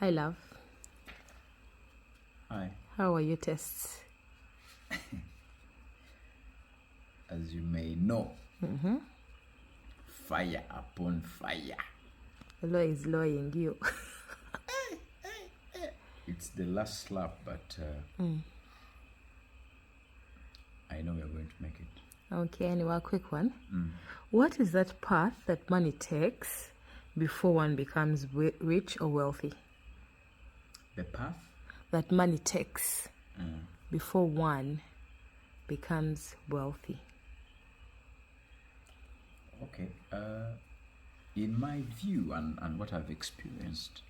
Hi, love. Hi. How are your tests? As you may know, fire upon fire. The law is lawing you. It's the last slap, but I know we're going to make it. Okay, anyway, a quick one. What is that path that money takes before one becomes rich or wealthy? The path? That money takes before one becomes wealthy. Okay. In my view and what I've experienced,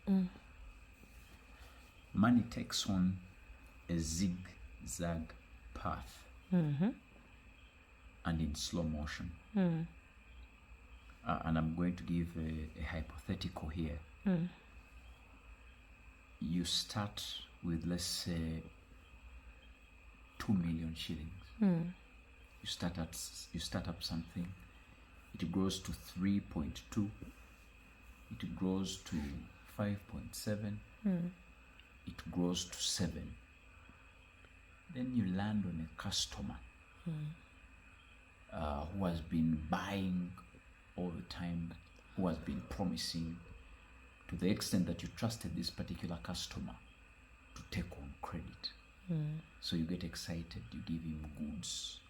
money takes on a zigzag path and in slow motion. And I'm going to give a hypothetical here. You start with, let's say, 2 million shillings. You start up something. It grows to 3.2. It grows to 5.7. It grows to 7. Then you land on a customer who has been buying all the time, who has been promising, to the extent that you trusted this particular customer to take on credit. So you get excited, you give him goods,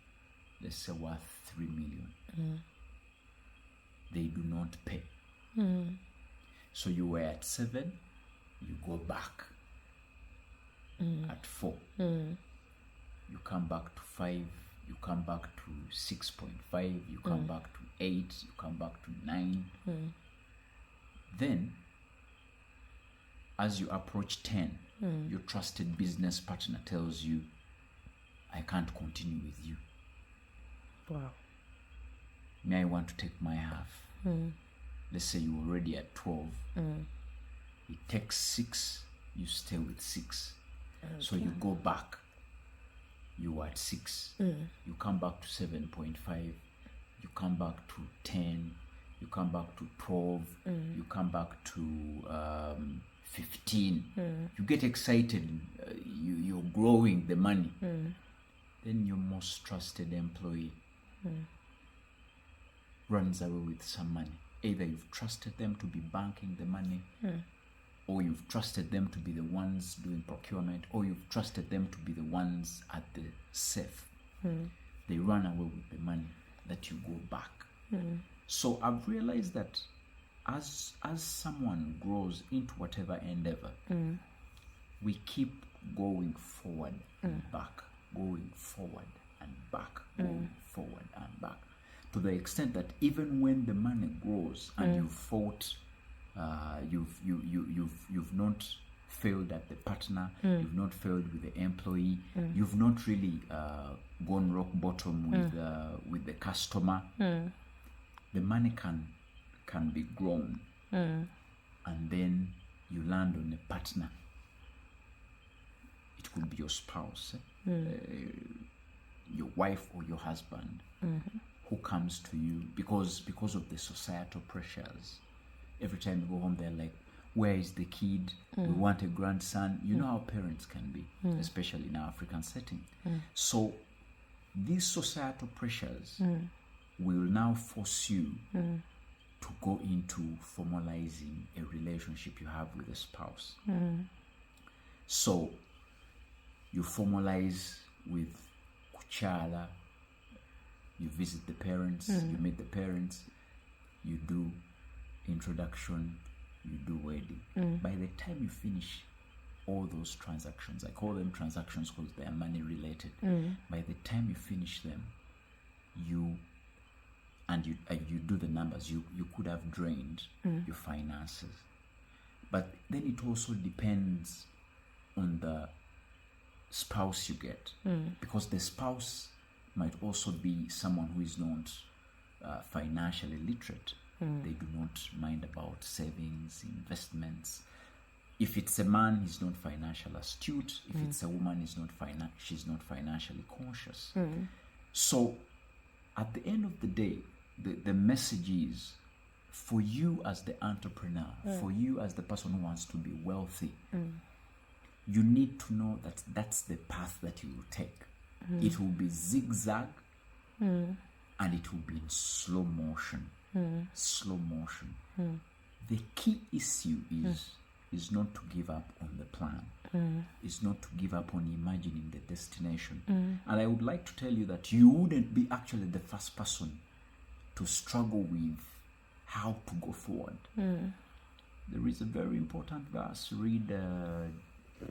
let's say worth 3 million. They do not pay. So you were at 7, you go back at 4. You come back to 5, you come back to 6.5, you come back to 8, you come back to 9. Then, as you approach 10, your trusted business partner tells you, I can't continue with you. Wow. May I want to take my half? Let's say you're already at 12. It takes 6, you stay with 6. So you go back, you are at 6. You come back to 7.5. You come back to 10. You come back to 12. You come back to 15. You get excited. You're growing the money. Then your most trusted employee runs away with some money. Either you've trusted them to be banking the money, or you've trusted them to be the ones doing procurement, or you've trusted them to be the ones at the safe. They run away with the money that you go back. So I've realized that as someone grows into whatever endeavor, we keep going forward and back, going forward and back, going forward and back, to the extent that even when the money grows and you've fought, you've not failed at the partner, you've not failed with the employee, you've not really gone rock bottom with the customer. The money can be grown, and then you land on a partner. It could be your spouse, your wife or your husband, who comes to you because of the societal pressures. Every time you go home, they're like, where is the kid? We want a grandson. You know how parents can be, especially in our African setting. So these societal pressures will now force you to go into formalizing a relationship you have with a spouse. So you formalize with kuchala, you visit the parents, you meet the parents, you do introduction, you do wedding. By the time you finish all those transactions, I call them transactions because they are money related. By the time you finish them, you do the numbers, you could have drained your finances. But then it also depends on the spouse you get, because the spouse might also be someone who is not financially literate. They do not mind about savings, investments. If it's a man, he's not financially astute. If it's a woman, she's not financially conscious. So at the end of the day, the message is, for you as the entrepreneur, for you as the person who wants to be wealthy, you need to know that that's the path that you will take. It will be zigzag, and it will be in slow motion. Slow motion. The key issue is not to give up on the plan. Is not to give up on imagining the destination. And I would like to tell you that you wouldn't be actually the first person to struggle with how to go forward. There is a very important verse.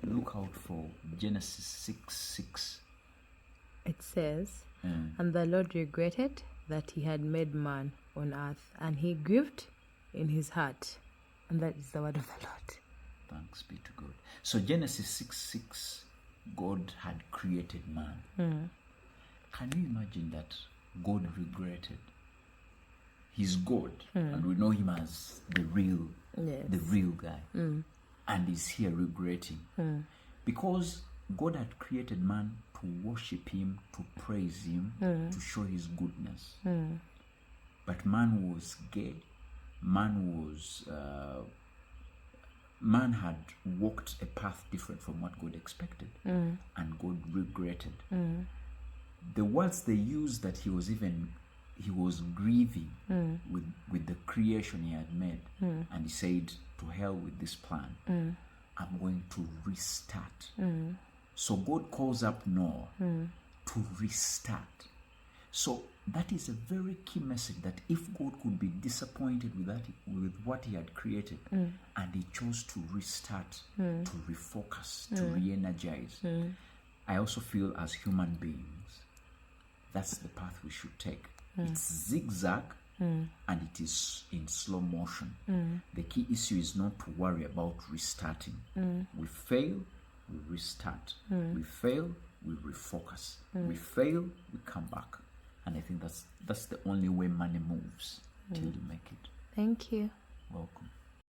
Look out for Genesis 6:6. It says, and the Lord regretted that he had made man on earth, and he grieved in his heart. And that is the word of the Lord. Thanks be to God. So Genesis 6:6, God had created man. Can you imagine that God regretted? He's God, and we know him as the real guy, and he's here regretting because God had created man to worship him, to praise him, to show his goodness. But man was gay. Man had walked a path different from what God expected, and God regretted. The words they used that he was grieving with the creation he had made, and he said, to hell with this plan, I'm going to restart. So God calls up Noah to restart. So that is a very key message, that if God could be disappointed with what he had created, and he chose to restart, to refocus, to re-energize, I also feel as human beings, that's the path we should take. It's zigzag, and it is in slow motion. The key issue is not to worry about restarting. We fail, we restart. We fail, we refocus. We fail, we come back. And I think that's the only way money moves till you make it. Thank you. Welcome.